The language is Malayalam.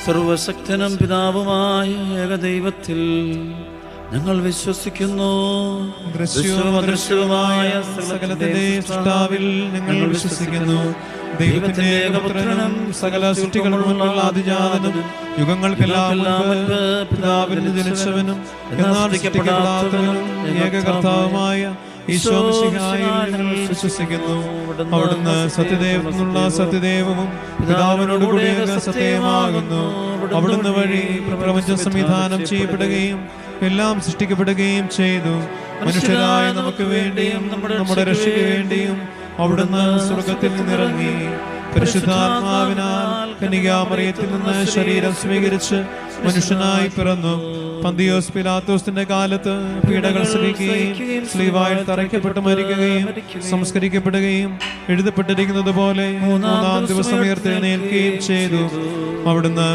സർവശക്തനും പിതാവുമായ ഏകദൈവത്തിൽ ഞങ്ങൾ വിശ്വസിക്കുന്നു. ദൃശ്യവും അദൃശ്യവുമായ സകലത്തിന്റെ സൃഷ്ടാവിൽ ഞങ്ങൾ വിശ്വസിക്കുന്നു. ദൈവത്തിന്റെ ഏകപുത്രനും സകല സൃഷ്ടികളുമുള്ള ആദിജാതനും യുഗങ്ങൾക്കെല്ലാം മുൻപ് പിതാവിൽ നിന്ന് ജനിച്ചവനും എന്നാൽ സൃഷ്ടിക്കപ്പെടാത്തവനും ഏകകർത്താവുമായ ഈശോ മിശിഹായിൽ ഞങ്ങൾ വിശ്വസിക്കുന്നു. അവിടുന്ന് സത്യദേവനുള്ള സത്യദേവവും പിതാവിനോടുകൂടി സത്യമാകുന്നു. അവിടുന്ന് വഴി പ്രപഞ്ചം സംവിധാനം ചെയ്യപ്പെടുകയും എല്ലാം സൃഷ്ടിക്കപ്പെടുകയും ചെയ്തു. മനുഷ്യരായ നമുക്ക് വേണ്ടിയും നമ്മുടെ രക്ഷയ്ക്ക് വേണ്ടിയും അവിടുന്ന് സ്വർഗത്തിൽ നിന്നിറങ്ങി പരിശുദ്ധാത്മാവിനാൽ കന്യകാമറിയത്തിൽ നിന്ന് ശരീരം സ്വീകരിച്ച് മനുഷ്യനായി പിറന്നു. പന്തിയോസ് പിലാത്തോസിന്റെ കാലത്ത് പീഡകൾ സഹിക്കുകയും സ്ലീവായിൽ തറയ്ക്കപ്പെട്ട് മരിക്കുകയും സംസ്കരിക്കപ്പെടുകയും എഴുതപ്പെട്ടിരിക്കുന്നത് പോലെ മൂന്നാം ദിവസം ഉയർത്തെഴുന്നേൽക്കുകയും ചെയ്തു. അവിടുന്ന്